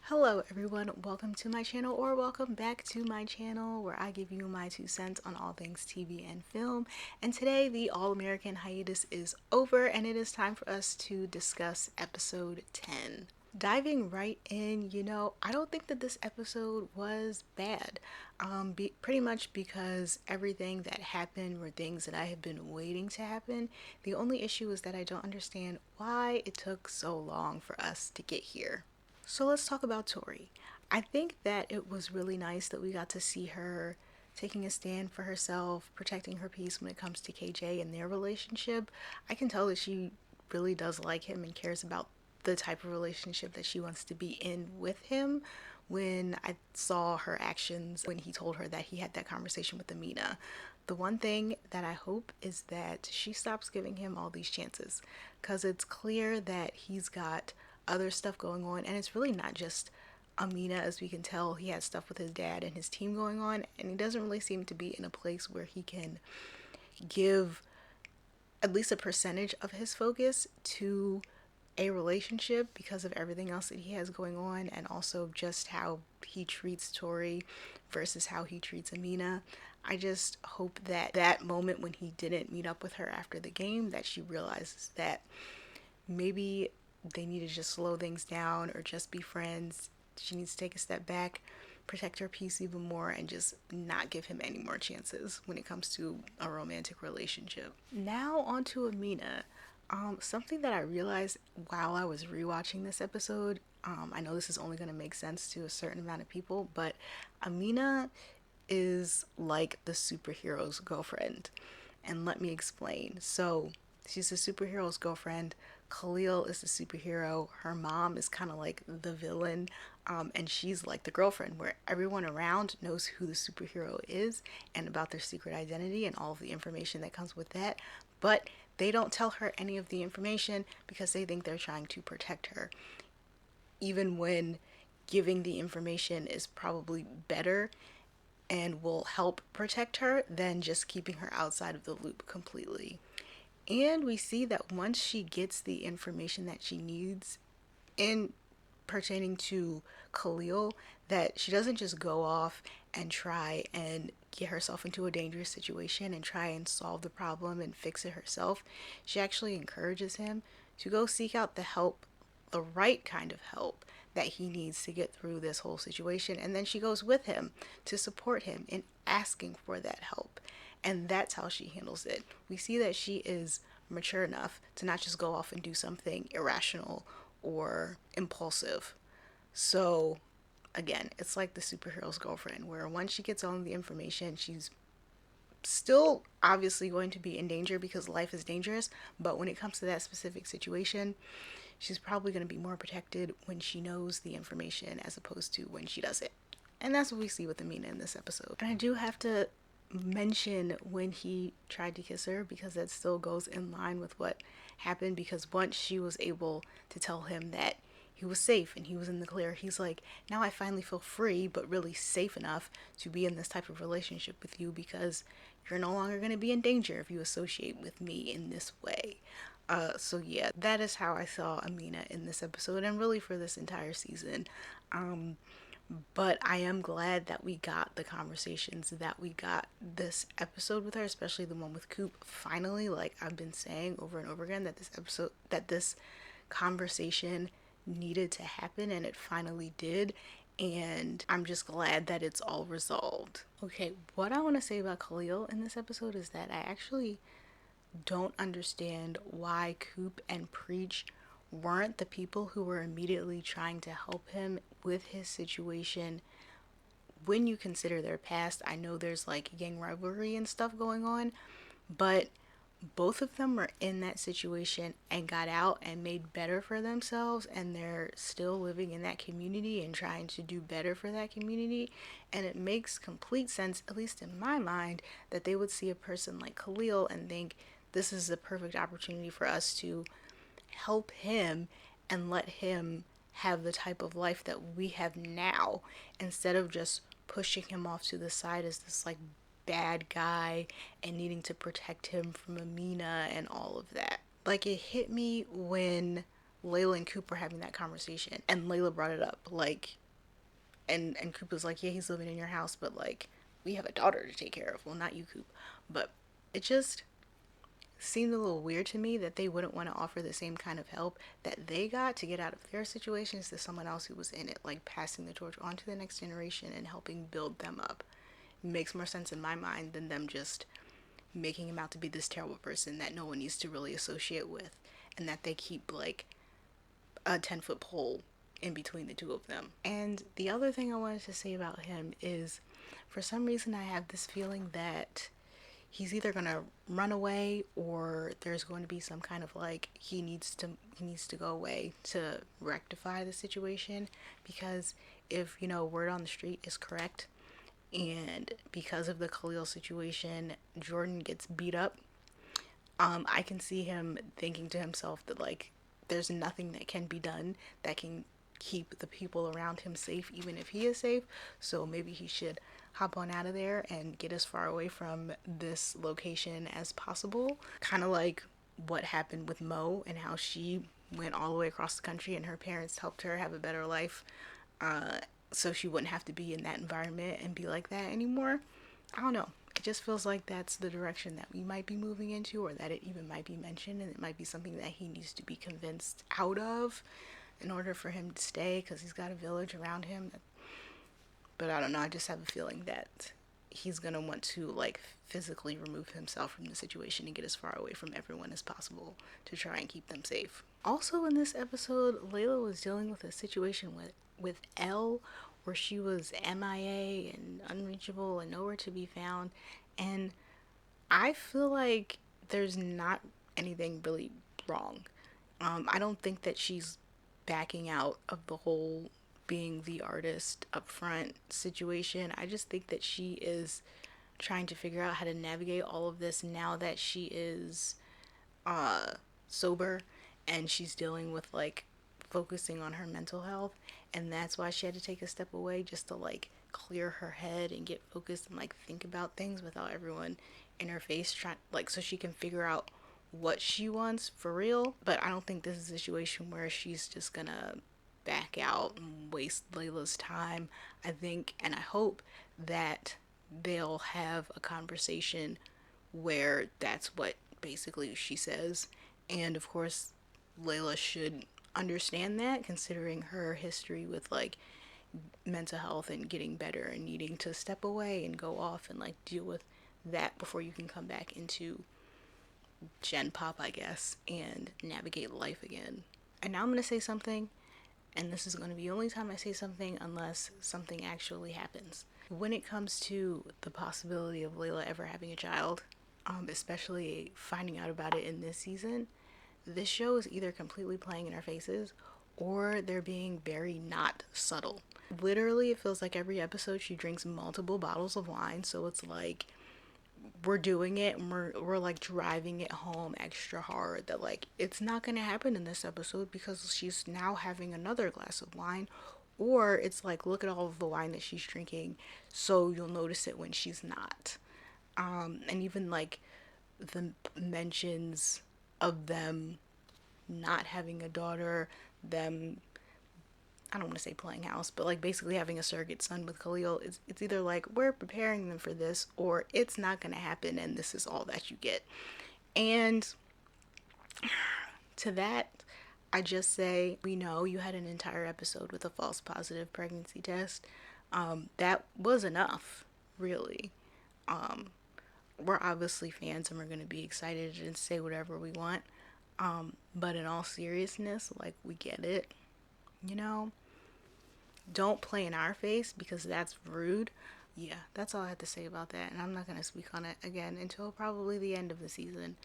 Hello everyone, welcome to my channel or welcome back to my channel where I give you my 2 cents on all things TV and film. And today the All-American hiatus is over and it is time for us to discuss episode 10. Diving right in, I don't think that this episode was bad. Pretty much because everything that happened were things that I have been waiting to happen. The only issue is that I don't understand why it took so long for us to get here. So let's talk about Tori. I think that it was really nice that we got to see her taking a stand for herself, protecting her peace when it comes to KJ and their relationship. I can tell that she really does like him and cares about the type of relationship that she wants to be in with him. When I saw her actions when he told her that he had that conversation with Amina, the one thing that I hope is that she stops giving him all these chances, because it's clear that he's got other stuff going on, and it's really not just Amina. As we can tell, he has stuff with his dad and his team going on, and he doesn't really seem to be in a place where he can give at least a percentage of his focus to a relationship because of everything else that he has going on, and also just how he treats Tori versus how he treats Amina. I just hope that that moment when he didn't meet up with her after the game, that she realizes that maybe they need to just slow things down or just be friends. She needs to take a step back, protect her peace even more, and just not give him any more chances when it comes to a romantic relationship. Now on to Amina. Something that I realized while I was rewatching this episode, I know this is only going to make sense to a certain amount of people, but Amina is like the superhero's girlfriend. And let me explain. So, she's the superhero's girlfriend. Khalil is the superhero. Her mom is kind of like the villain. And she's like the girlfriend, where everyone around knows who the superhero is and about their secret identity and all of the information that comes with that. But they don't tell her any of the information because they think they're trying to protect her. Even when giving the information is probably better and will help protect her than just keeping her outside of the loop completely. And we see that once she gets the information that she needs in pertaining to Khalil, that she doesn't just go off and try and get herself into a dangerous situation and try and solve the problem and fix it herself. She actually encourages him to go seek out the help, the right kind of help that he needs to get through this whole situation. And then she goes with him to support him in asking for that help. And that's how she handles it. We see that she is mature enough to not just go off and do something irrational or impulsive. So, again, it's like the superhero's girlfriend, where once she gets all the information, she's still obviously going to be in danger because life is dangerous. But when it comes to that specific situation, she's probably going to be more protected when she knows the information as opposed to when she does it. And that's what we see with Amina in this episode. And I do have to mention when he tried to kiss her, because that still goes in line with what happened. Because once she was able to tell him that he was safe and he was in the clear, he's like, now I finally feel free but really safe enough to be in this type of relationship with you, because you're no longer going to be in danger if you associate with me in this way. So yeah, that is how I saw Amina in this episode, and really for this entire season. But I am glad that we got the conversations that we got this episode with her, especially the one with Coop. Finally, like I've been saying over and over again, that this conversation needed to happen, and it finally did. And I'm just glad that it's all resolved. Okay, what I want to say about Khalil in this episode is that I actually don't understand why Coop and Preach weren't the people who were immediately trying to help him with his situation. When you consider their past, I know there's like gang rivalry and stuff going on, but both of them were in that situation and got out and made better for themselves, and they're still living in that community and trying to do better for that community. And it makes complete sense, at least in my mind, that they would see a person like Khalil and think, this is the perfect opportunity for us to help him and let him have the type of life that we have now, instead of just pushing him off to the side as this like dad guy and needing to protect him from Amina and all of that. Like, it hit me when Layla and Coop were having that conversation and Layla brought it up. Like, and Coop was like, yeah, he's living in your house, but like, we have a daughter to take care of. Well, not you, Coop. But it just seemed a little weird to me that they wouldn't want to offer the same kind of help that they got to get out of their situations to someone else who was in it, like passing the torch on to the next generation and helping build them up. It makes more sense in my mind than them just making him out to be this terrible person that no one needs to really associate with, and that they keep like a 10-foot pole in between the two of them. And the other thing I wanted to say about him is, for some reason I have this feeling that he's either gonna run away or there's going to be some kind of like he needs to go away to rectify the situation, because if word on the street is correct, and because of the Khalil situation Jordan gets beat up, I can see him thinking to himself that like there's nothing that can be done that can keep the people around him safe, even if he is safe. So maybe he should hop on out of there and get as far away from this location as possible. Kind of like what happened with Mo and how she went all the way across the country and her parents helped her have a better life, so she wouldn't have to be in that environment and be like that anymore. I don't know. It just feels like that's the direction that we might be moving into, or that it even might be mentioned, and it might be something that he needs to be convinced out of in order for him to stay, because he's got a village around him. But I don't know, I just have a feeling that he's gonna want to like physically remove himself from the situation and get as far away from everyone as possible to try and keep them safe. Also in this episode, Layla was dealing with a situation with Elle, where she was MIA and unreachable and nowhere to be found. And I feel like there's not anything really wrong. I don't think that she's backing out of the whole being the artist up front situation. I just think that she is trying to figure out how to navigate all of this now that she is sober, and she's dealing with like focusing on her mental health, and that's why she had to take a step away, just to like clear her head and get focused and like think about things without everyone in her face, trying like so she can figure out what she wants for real. But I don't think this is a situation where she's just gonna back out and waste Layla's time. I think and I hope that they'll have a conversation where that's what basically she says. And of course, Layla should understand that, considering her history with like mental health and getting better and needing to step away and go off and like deal with that before you can come back into Gen Pop, I guess, and navigate life again. And now I'm gonna say something, and this is gonna be the only time I say something unless something actually happens. When it comes to the possibility of Layla ever having a child, especially finding out about it in this season, this show is either completely playing in our faces or they're being very not subtle. Literally, it feels like every episode she drinks multiple bottles of wine, so it's like we're doing it and we're like driving it home extra hard that like it's not gonna happen in this episode because she's now having another glass of wine, or it's like look at all of the wine that she's drinking so you'll notice it when she's not. And even like the mentions of them not having a daughter, them, I don't want to say playing house, but like basically having a surrogate son with Khalil, it's either like we're preparing them for this or it's not going to happen and this is all that you get. And to that, I just say, we know you had an entire episode with a false positive pregnancy test. That was enough, really. We're obviously fans and we're going to be excited and say whatever we want. But in all seriousness, like, we get it, you know? Don't play in our face because that's rude. Yeah, that's all I have to say about that. And I'm not going to speak on it again until probably the end of the season,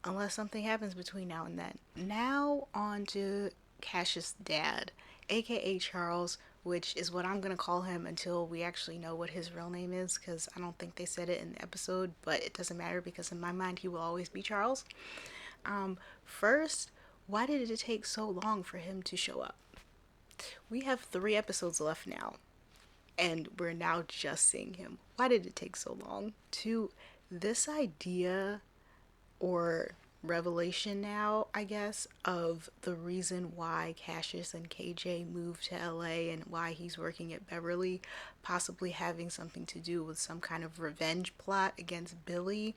unless something happens between now and then. Now on to Cassius' dad, aka Charles, which is what I'm going to call him until we actually know what his real name is, because I don't think they said it in the episode, but it doesn't matter because in my mind he will always be Charles. First, why did it take so long for him to show up? We have 3 episodes left now. and we're now just seeing him. Why did it take so long? To this idea or revelation now, I guess, of the reason why Cassius and KJ moved to LA and why he's working at Beverly, possibly having something to do with some kind of revenge plot against Billy,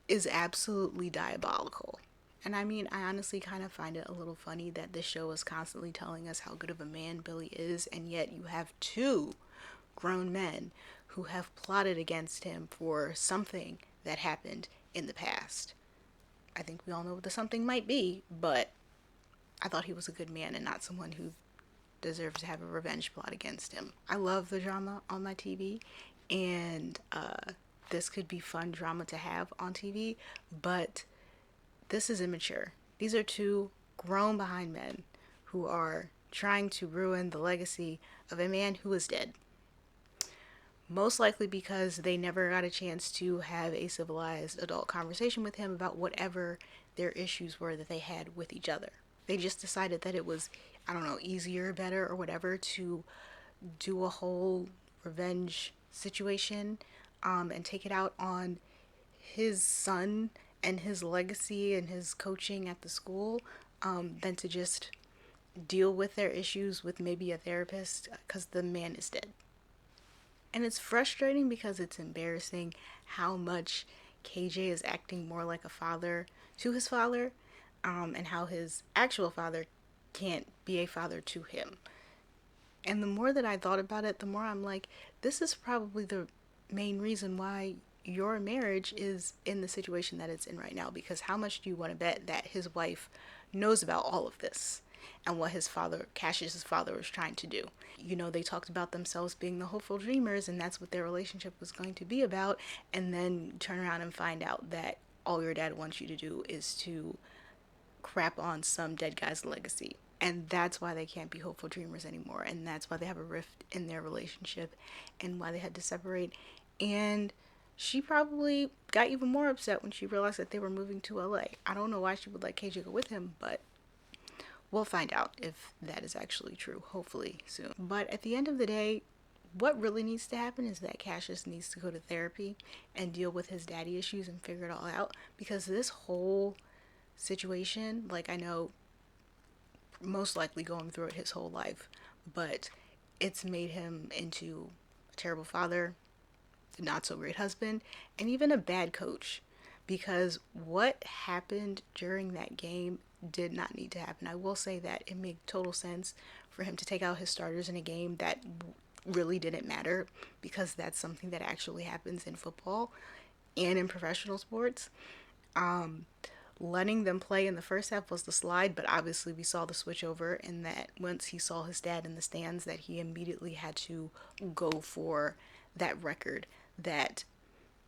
is absolutely diabolical. And I mean, I honestly kind of find it a little funny that this show is constantly telling us how good of a man Billy is, and yet you have two grown men who have plotted against him for something that happened in the past. I think we all know what the something might be, but I thought he was a good man and not someone who deserves to have a revenge plot against him. I love the drama on my TV, and this could be fun drama to have on TV, but this is immature. These are two grown behind men who are trying to ruin the legacy of a man who is dead. Most likely because they never got a chance to have a civilized adult conversation with him about whatever their issues were that they had with each other. They just decided that it was, I don't know, easier, better, or whatever to do a whole revenge situation, and take it out on his son and his legacy and his coaching at the school, than to just deal with their issues with maybe a therapist because the man is dead. And it's frustrating because it's embarrassing how much KJ is acting more like a father to his father, and how his actual father can't be a father to him. And the more that I thought about it, the more I'm like, this is probably the main reason why your marriage is in the situation that it's in right now. Because how much do you want to bet that his wife knows about all of this and what his father, Cassius's father, was trying to do? You know, they talked about themselves being the hopeful dreamers, and that's what their relationship was going to be about. And then turn around and find out that all your dad wants you to do is to crap on some dead guy's legacy. And that's why they can't be hopeful dreamers anymore. And that's why they have a rift in their relationship and why they had to separate. And she probably got even more upset when she realized that they were moving to LA. I don't know why she would let KJ go with him, but we'll find out if that is actually true, hopefully soon. But at the end of the day, what really needs to happen is that Cassius needs to go to therapy and deal with his daddy issues and figure it all out. Because this whole situation, like, I know most likely going through it his whole life, but it's made him into a terrible father, not so great husband, and even a bad coach. Because what happened during that game did not need to happen. I will say that it made total sense for him to take out his starters in a game that really didn't matter, because that's something that actually happens in football and in professional sports. Letting them play in the first half was the slide, but obviously we saw the switch over in that once he saw his dad in the stands, that he immediately had to go for that record that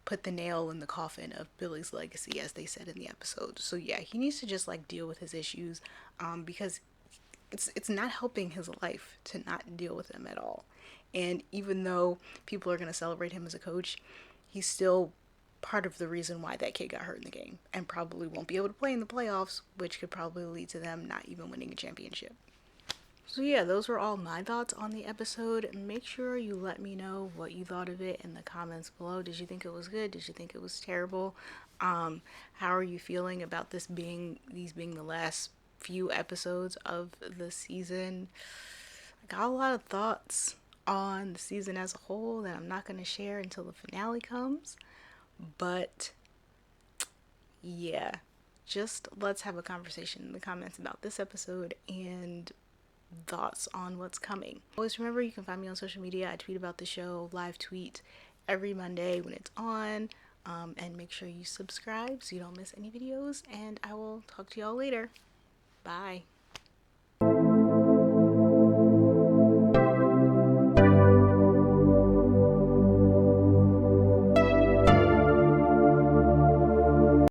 put the nail in the coffin of Billy's legacy, as they said in the episode. So yeah, he needs to just like deal with his issues, because it's not helping his life to not deal with them at all. And even though people are going to celebrate him as a coach, he's still part of the reason why that kid got hurt in the game and probably won't be able to play in the playoffs, which could probably lead to them not even winning a championship. So yeah, those were all my thoughts on the episode. Make sure you let me know what you thought of it in the comments below. Did you think it was good? Did you think it was terrible? How are you feeling about these being the last few episodes of the season? I got a lot of thoughts on the season as a whole that I'm not going to share until the finale comes. But yeah, just let's have a conversation in the comments about this episode and thoughts on what's coming. Always remember, you can find me on social media. I tweet about the show, live tweet every Monday when it's on. And make sure you subscribe so you don't miss any videos. And I will talk to y'all later. Bye.